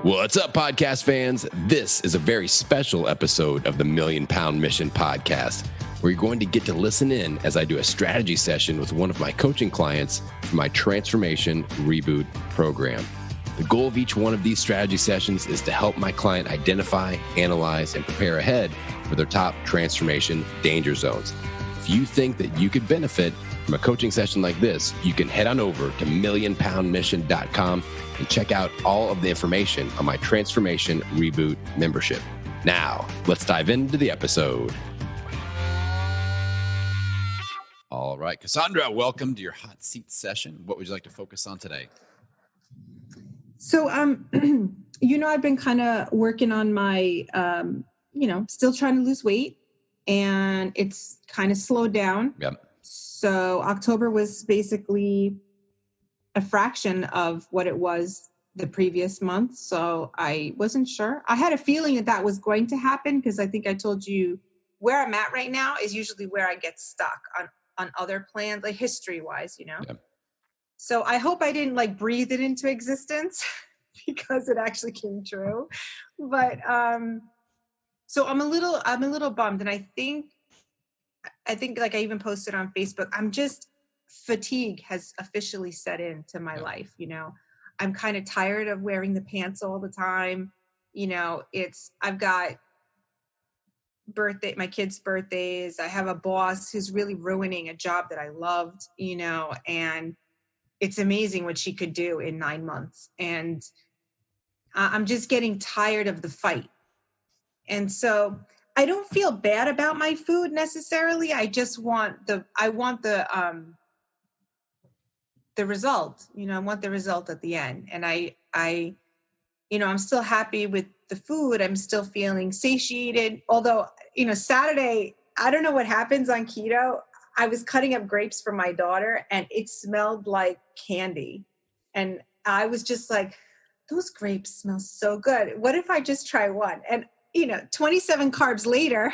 What's up, podcast fans? This is a very special episode of the Million Pound Mission podcast, where you're going to get to listen in as I do a strategy session with one of my coaching clients for my Transformation ReBoot program. The goal of each one of these strategy sessions is to help my client identify, analyze, and prepare ahead for their top transformation danger zones. If you think that you could benefit from a coaching session like this, you can head on over to millionpoundmission.com and check out all of the information on my Transformation ReBoot membership. Now, let's dive into the episode. All right, Cassandra, welcome to your hot seat session. What would you like to focus on today? So, I've been kind of working on my, still trying to lose weight, and it's kind of slowed down. Yep. So October was basically a fraction of what it was the previous month. So I wasn't sure. I had a feeling that was going to happen because I think I told you where I'm at right now is usually where I get stuck on other plans, like history-wise, Yep. So I hope I didn't breathe it into existence because it actually came true. But so I'm a little bummed, and I think like I even posted on Facebook, fatigue has officially set into my life. I'm kind of tired of wearing the pants all the time. I've got my kids' birthdays. I have a boss who's really ruining a job that I loved, and it's amazing what she could do in 9 months. And I'm just getting tired of the fight. And so I don't feel bad about my food necessarily. I just want the result. I want the result at the end. And I'm still happy with the food. I'm still feeling satiated. Although, Saturday, I don't know what happens on keto. I was cutting up grapes for my daughter and it smelled like candy. And I was just like, those grapes smell so good. What if I just try one? And 27 carbs later,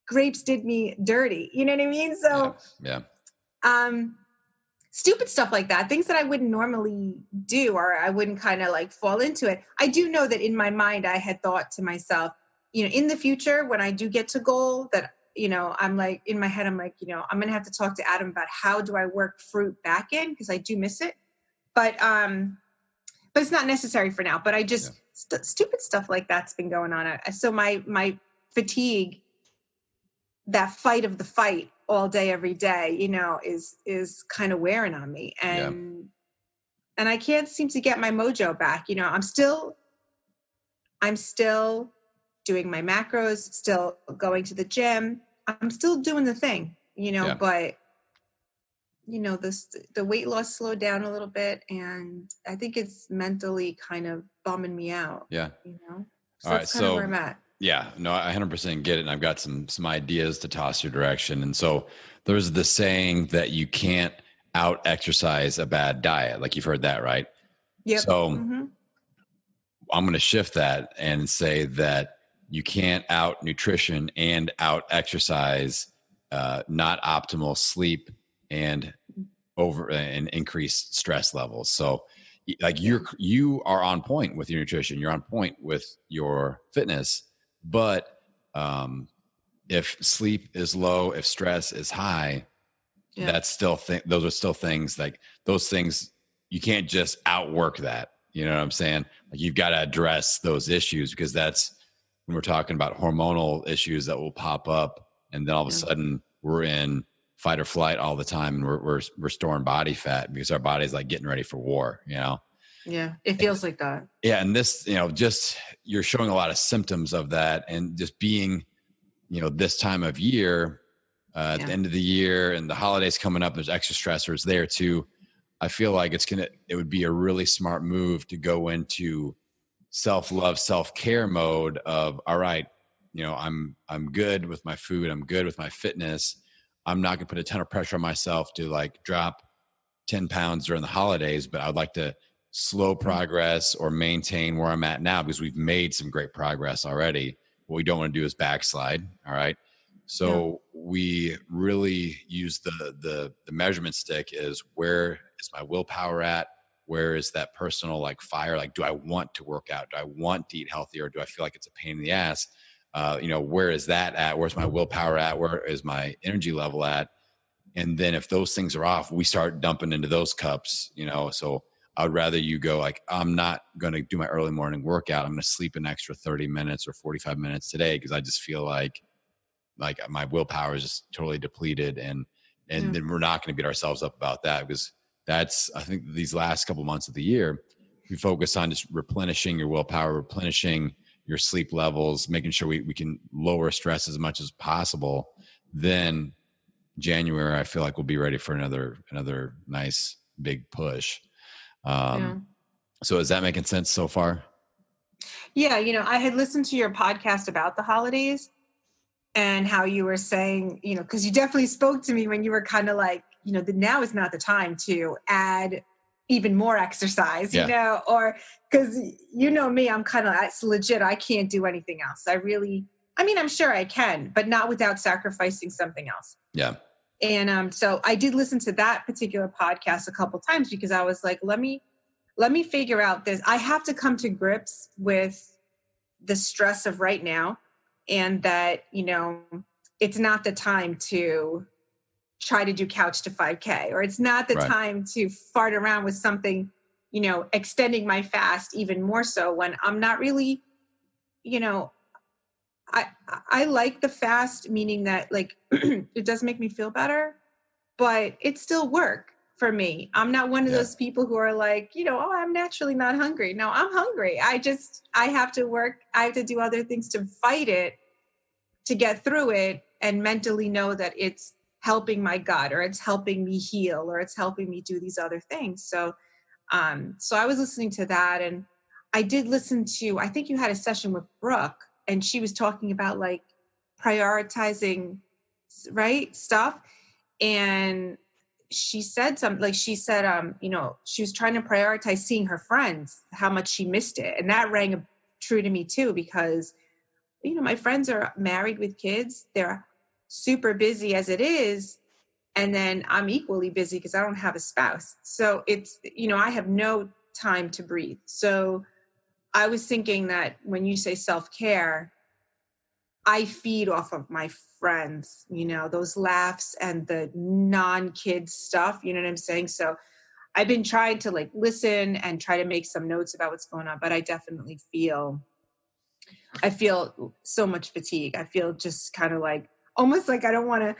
grapes did me dirty. You know what I mean? So, yeah. Stupid stuff like that, things that I wouldn't normally do, or I wouldn't kind of fall into it. I do know that in my mind, I had thought to myself, in the future, when I do get to goal that, I'm like, in my head, I'm like, I'm going to have to talk to Adam about how do I work fruit back in, because I do miss it. But it's not necessary for now. But I just, stupid stuff like that's been going on. So my fatigue, that fight of the fight all day, every day, is kind of wearing on me. And I can't seem to get my mojo back. I'm still doing my macros, still going to the gym. I'm still doing the thing, but the weight loss slowed down a little bit, and I think it's mentally kind of bumming me out. Yeah. So all right. That's kind of where I'm at. Yeah, no, I 100% get it. And I've got some ideas to toss your direction. And so there's the saying that you can't out exercise a bad diet. Like you've heard that, right? Yep. So I'm going to shift that and say that you can't out nutrition and out exercise, not optimal sleep and increased stress levels. So you are on point with your nutrition. You're on point with your fitness. But if sleep is low, if stress is high, that's still those are still things those things you can't just outwork that. You know what I'm saying? You've got to address those issues, because that's when we're talking about hormonal issues that will pop up, and then all of a sudden we're in fight or flight all the time, and we're storing body fat because our body's getting ready for war. Yeah, it feels like that. Yeah. And this, just you're showing a lot of symptoms of that, and just being, this time of year, at the end of the year and the holidays coming up, there's extra stressors there too. I feel like it would be a really smart move to go into self-love, self-care mode of, all right, I'm good with my food. I'm good with my fitness. I'm not gonna put a ton of pressure on myself to drop 10 pounds during the holidays, but I'd like to slow progress or maintain where I'm at now, because we've made some great progress already. What we don't want to do is backslide. All right. So we really use the measurement stick is, where is my willpower at? where is that personal like fire? Like, do I want to work out? Do I want to eat healthier? Or do I feel like it's a pain in the ass? Where is that at? Where's my willpower at? Where is my energy level at? And then if those things are off, we start dumping into those cups, so I would rather you go like, I'm not going to do my early morning workout. I'm going to sleep an extra 30 minutes or 45 minutes today, because I just feel like my willpower is just totally depleted. And then we're not going to beat ourselves up about that, because that's, I think these last couple months of the year, we focus on just replenishing your willpower, replenishing your sleep levels, making sure we can lower stress as much as possible. Then January, I feel like we'll be ready for another nice big push. So is that making sense so far? Yeah. I had listened to your podcast about the holidays and how you were saying, because you definitely spoke to me when you were kind of like, now is not the time to add even more exercise, or because me, I'm kind of, it's legit. I can't do anything else. I'm sure I can, but not without sacrificing something else. Yeah. And so I did listen to that particular podcast a couple of times, because I was like, let me figure out this. I have to come to grips with the stress of right now, and that, it's not the time to try to do couch to 5K, or it's not the time to fart around with something, extending my fast even more so when I'm not really, I like the fast, meaning that like it does make me feel better, but it's still work for me. I'm not one of those people who are like, I'm naturally not hungry. No, I'm hungry. I have to work. I have to do other things to fight it, to get through it, and mentally know that it's helping my gut, or it's helping me heal, or it's helping me do these other things. So I was listening to that, and I did listen to, I think you had a session with Brooke, and she was talking about like prioritizing, stuff. And she said something like, she said, she was trying to prioritize seeing her friends, how much she missed it. And that rang true to me too, because, my friends are married with kids. They're super busy as it is. And then I'm equally busy because I don't have a spouse. So it's, I have no time to breathe. So I was thinking that when you say self-care, I feed off of my friends, those laughs and the non-kid stuff, you know what I'm saying? So I've been trying to like listen and try to make some notes about what's going on, but I definitely feel so much fatigue. I feel just kind of like, almost like I don't want to,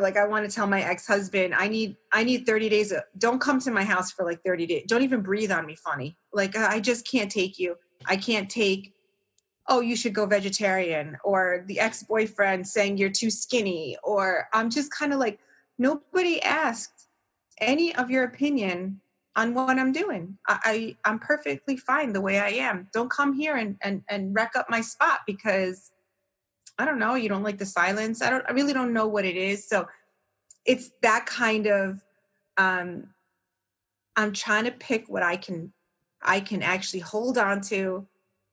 like I want to tell my ex-husband, I need 30 days. Don't come to my house for like 30 days. Don't even breathe on me funny. Like, I just can't take you. I can't take, oh, you should go vegetarian, or the ex-boyfriend saying you're too skinny, or I'm just kind of like, nobody asked any of your opinion on what I'm doing. I'm perfectly fine the way I am. Don't come here and wreck up my spot because I don't know, you don't like the silence. I really don't know what it is. So it's that kind of, I'm trying to pick what I can actually hold on to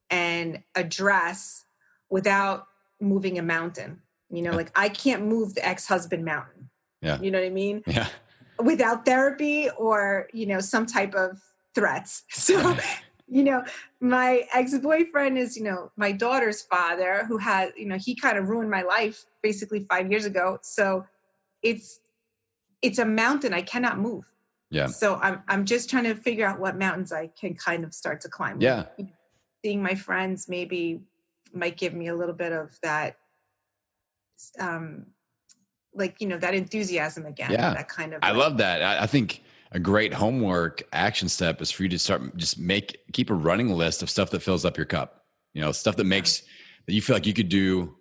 and address without moving a mountain. Like I can't move the ex-husband mountain. Yeah. You know what I mean? Yeah. Without therapy or, some type of threats. So, my ex-boyfriend is, my daughter's father, who has, he kind of ruined my life basically 5 years ago. So it's a mountain I cannot move. Yeah. So I'm just trying to figure out what mountains I can kind of start to climb. Yeah. Seeing my friends maybe might give me a little bit of that, that enthusiasm again. Yeah. That kind of. I love that. I think a great homework action step is for you to start, just keep a running list of stuff that fills up your cup, stuff that makes, that you feel like you could do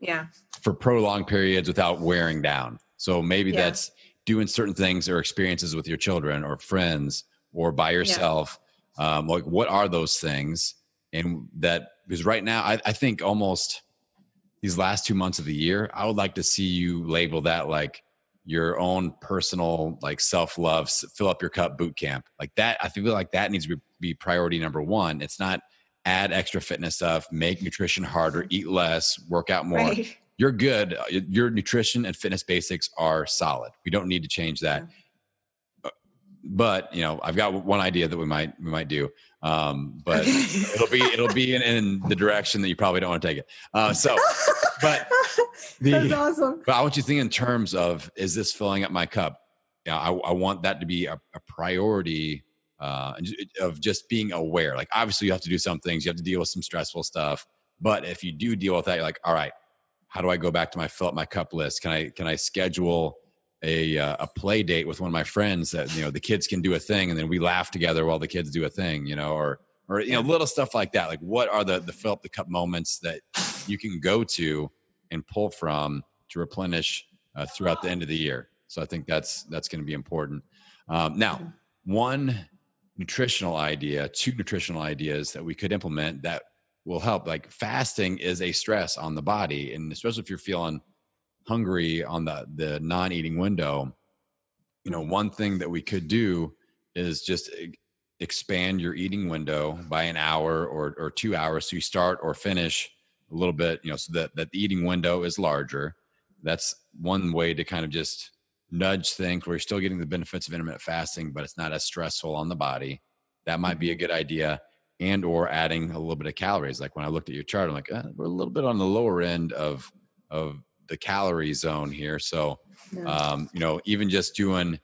for prolonged periods without wearing down. So maybe that's doing certain things or experiences with your children or friends or by yourself. Like what are those things? And that, because right now I think almost these last 2 months of the year, I would like to see you label that like your own personal, like self-love, fill up your cup boot camp. Like that, I feel like that needs to be priority number one. It's not add extra fitness stuff, make nutrition harder, eat less, work out more. Right. You're good. Your nutrition and fitness basics are solid. We don't need to change that. but I've got one idea that we might do. But Okay. it'll be in the direction that you probably don't want to take it. But That's awesome. But I want you to think in terms of, is this filling up my cup? I want that to be a priority of just being aware. Like, obviously you have to do some things, you have to deal with some stressful stuff, but if you do deal with that, you're like, all right, how do I go back to my fill up my cup list? Can I schedule a play date with one of my friends that, the kids can do a thing and then we laugh together while the kids do a thing, or little stuff like that. Like, what are the fill up the cup moments that you can go to and pull from to replenish throughout the end of the year? So I think that's going to be important. Now, two nutritional ideas that we could implement that will help. Like, fasting is a stress on the body, and especially if you're feeling hungry on the non-eating window, one thing that we could do is just expand your eating window by an hour or 2 hours. So you start or finish a little bit, so that the eating window is larger. That's one way to kind of just nudge things where you're still getting the benefits of intermittent fasting, but it's not as stressful on the body. That might be a good idea. And or adding a little bit of calories. Like, when I looked at your chart, I'm like, we're a little bit on the lower end of the calorie zone here. So, even just doing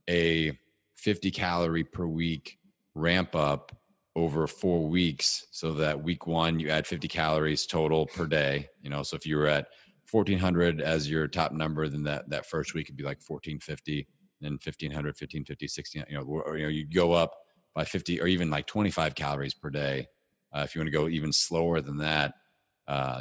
a 50 calorie per week ramp up over 4 weeks, so that week 1, you add 50 calories total per day. So if you were at 1400 as your top number, then that first week would be like 1450, then 1500, 1550, 16, you go up by 50 or even like 25 calories per day. If you want to go even slower than that,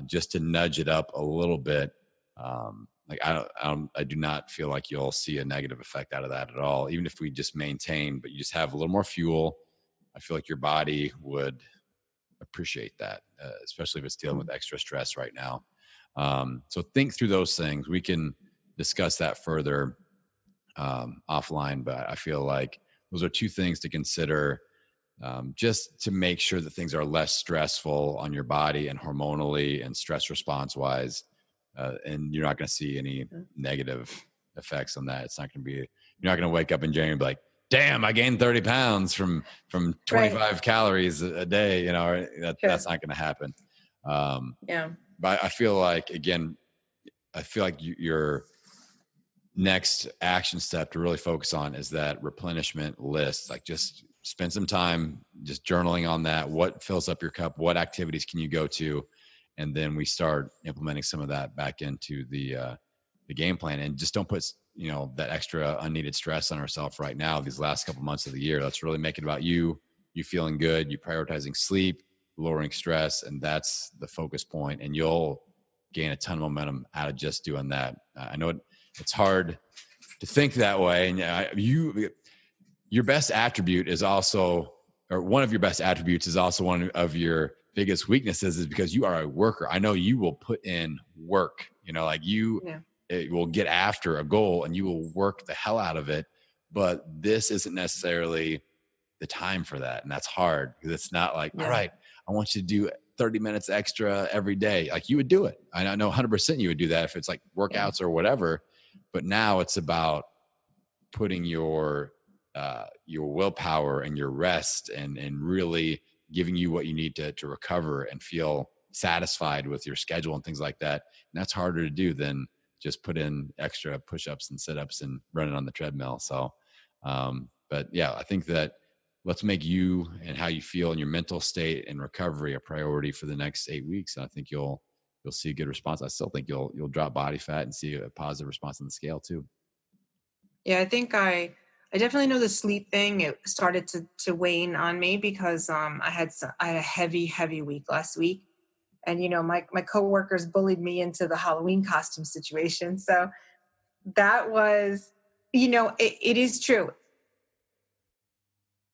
just to nudge it up a little bit. I do not feel like you'll see a negative effect out of that at all. Even if we just maintain, but you just have a little more fuel, I feel like your body would appreciate that, especially if it's dealing with extra stress right now. So think through those things. We can discuss that further offline, but I feel like those are two things to consider, just to make sure that things are less stressful on your body and hormonally and stress response wise. And you're not going to see any negative effects on that. It's not going to be, you're not going to wake up in January and be like, damn, I gained 30 pounds from 25 calories a day. That's not going to happen. But I feel like, again, your next action step to really focus on is that replenishment list. Like, just spend some time just journaling on that. What fills up your cup? What activities can you go to? And then we start implementing some of that back into the game plan, and just don't put, that extra unneeded stress on ourselves right now, these last couple months of the year. Let's really make it about you feeling good, you prioritizing sleep, lowering stress. And that's the focus point. And you'll gain a ton of momentum out of just doing that. I know it's hard to think that way. And your best attribute is also, or one of your best attributes is also one of your biggest weaknesses, is because you are a worker. I know you will put in work, it will get after a goal and you will work the hell out of it. But this isn't necessarily the time for that. And that's hard, because it's not like, all right, I want you to do 30 minutes extra every day. Like, you would do it. I know 100% you would do that if it's like workouts or whatever. But now it's about putting your willpower and your rest and really giving you what you need to recover and feel satisfied with your schedule and things like that. And that's harder to do than just put in extra push-ups and sit-ups and running on the treadmill. So, but yeah, I think that let's make you and how you feel in your mental state and recovery a priority for the next 8 weeks. And I think you'll see a good response. I still think you'll drop body fat and see a positive response on the scale too. Yeah, I think I definitely know the sleep thing. It started to wane on me because I had a heavy week last week. And, my coworkers bullied me into the Halloween costume situation. So that was, it is true.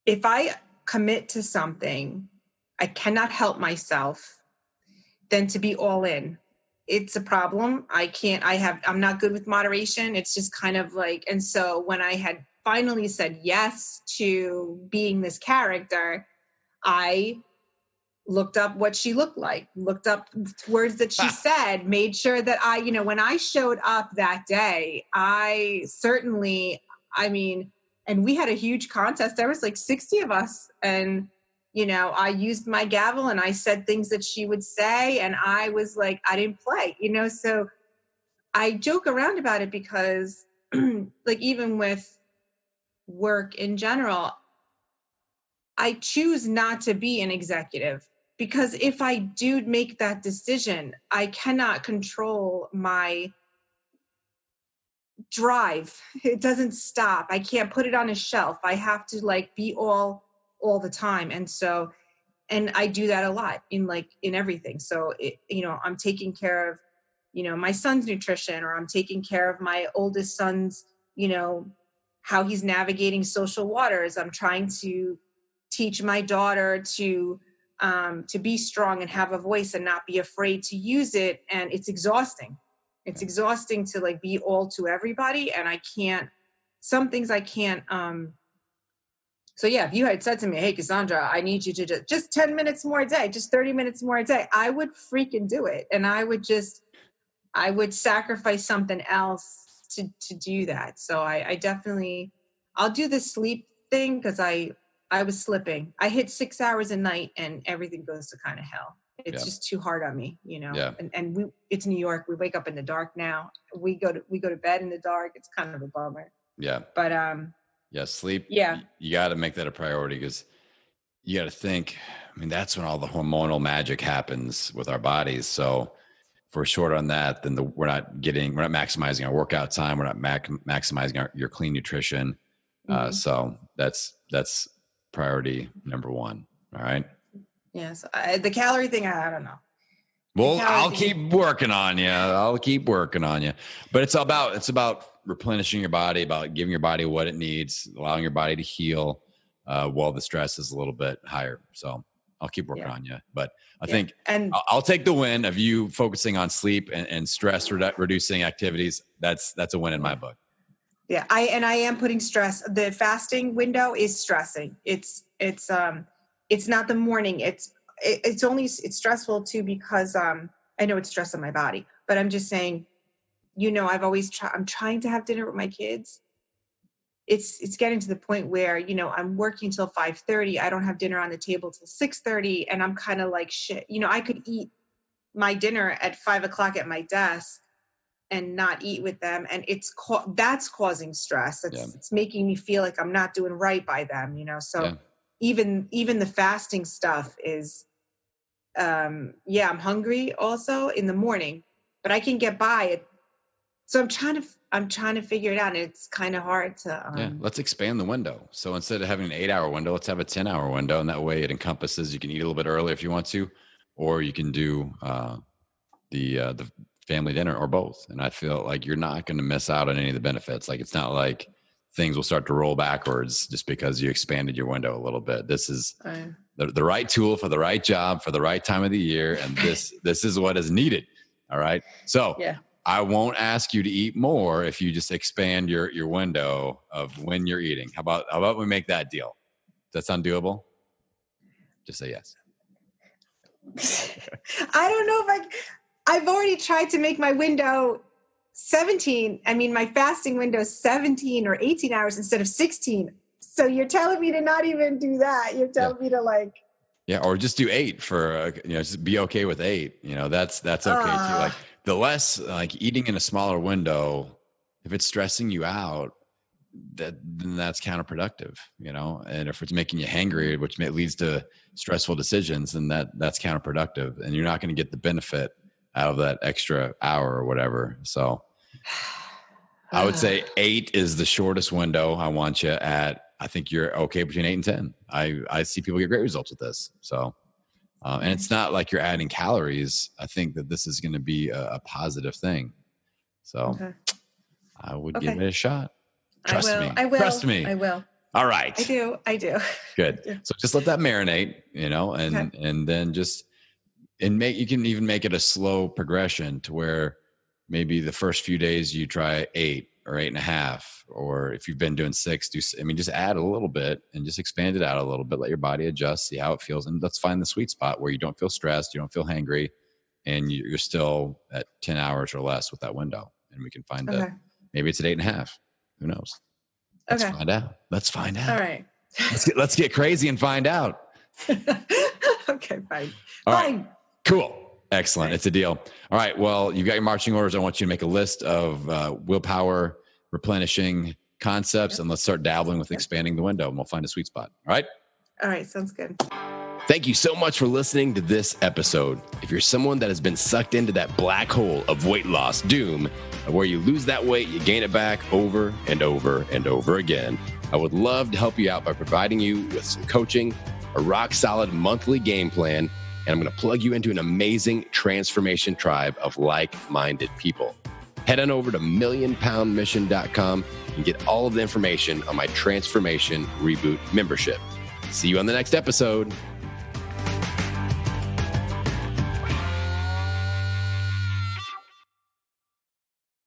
If I commit to something, I cannot help myself than to be all in. It's a problem. I'm not good with moderation. It's just kind of like, and so when I had finally said yes to being this character, I looked up what she looked like, looked up words that she said, made sure that when I showed up that day, I certainly, and we had a huge contest. There was like 60 of us, and I used my gavel and I said things that she would say, and I was like, I didn't play, so I joke around about it because like even with work in general, I choose not to be an executive, because if I do make that decision, I cannot control my drive. It doesn't stop. I can't put it on a shelf. I have to like be all the time. And I do that a lot in everything. So I'm taking care of, my son's nutrition, or I'm taking care of my oldest son's, how he's navigating social waters. I'm trying to teach my daughter to be strong and have a voice and not be afraid to use it. And it's exhausting. It's exhausting to like be all to everybody. And some things I can't. So yeah, if you had said to me, hey, Cassandra, I need you to just 10 minutes more a day, just 30 minutes more a day, I would freaking do it. And I would sacrifice something else to do that. So I definitely, I'll do the sleep thing, because I was slipping. I hit 6 hours a night and everything goes to kind of hell. It's just too hard on me, Yeah. And it's New York. We wake up in the dark now. We go to bed in the dark. It's kind of a bummer. Yeah. But sleep. Yeah. You got to make that a priority, because you got to think, that's when all the hormonal magic happens with our bodies. So if we're short on that, then we're not maximizing our workout time. We're not maximizing your clean nutrition. Mm-hmm. So that's priority number one. All right. Yes. The calorie thing, I don't know. Well, I'll keep working on you. But it's about replenishing your body, about giving your body what it needs, allowing your body to heal while the stress is a little bit higher. So I'll keep working on you. But I think I'll take the win of you focusing on sleep and stress reducing activities. That's a win in my book. Yeah, I am putting stress. The fasting window is stressing. It's not the morning. It's stressful too, because I know it's stress on my body, but I'm just saying, I'm trying to have dinner with my kids. It's getting to the point where, I'm working till 5:30. I don't have dinner on the table till 6:30. And I'm kind of like, shit, I could eat my dinner at 5:00 at my desk and not eat with them. And that's causing stress. It's making me feel like I'm not doing right by them, so even the fasting stuff is, I'm hungry also in the morning, but I can get by it. So I'm trying to figure it out. And it's kind of hard to, let's expand the window. So instead of having an 8-hour window, let's have a 10-hour window. And that way it encompasses, you can eat a little bit early if you want to, or you can do the family dinner, or both. And I feel like you're not going to miss out on any of the benefits. Like, it's not like things will start to roll backwards just because you expanded your window a little bit. This is the right tool for the right job for the right time of the year. And this is what is needed. All right. So I won't ask you to eat more if you just expand your window of when you're eating. How about we make that deal? Does that sound doable? Just say yes. I don't know if I've already tried to make my window 17. My fasting window is 17 or 18 hours instead of 16. So you're telling me to not even do that. You're telling me to or just do 8 for, just be okay with 8. That's okay too. Like, the less eating in a smaller window, if it's stressing you out, then that's counterproductive, and if it's making you hangry, which leads to stressful decisions, then that's counterproductive, and you're not going to get the benefit out of that extra hour or whatever. So I would say 8 is the shortest window. I want you at, I think you're okay between 8 and 10. I see people get great results with this. So, and it's not like you're adding calories. I think that this is going to be a positive thing. So I would give it a shot. Trust me. I will. Trust me. I will. All right. I do. Good. So just let that marinate, and then you can even make it a slow progression to where maybe the first few days you try 8 or 8.5, or if you've been doing 6, just add a little bit and just expand it out a little bit. Let your body adjust, see how it feels. And let's find the sweet spot where you don't feel stressed, you don't feel hangry, and you're still at 10 hours or less with that window. And we can find maybe it's at 8.5. Who knows? Let's Okay. find out. Let's find out. All right. Let's get crazy and find out. Okay, fine. All right. Cool. Excellent. It's a deal. All right. Well, you've got your marching orders. I want you to make a list of willpower, replenishing concepts, and let's start dabbling with expanding the window, and we'll find a sweet spot. All right. All right. Sounds good. Thank you so much for listening to this episode. If you're someone that has been sucked into that black hole of weight loss doom, where you lose that weight, you gain it back over and over and over again, I would love to help you out by providing you with some coaching, a rock solid monthly game plan, and I'm going to plug you into an amazing transformation tribe of like-minded people. Head on over to millionpoundmission.com and get all of the information on my Transformation ReBoot membership. See you on the next episode.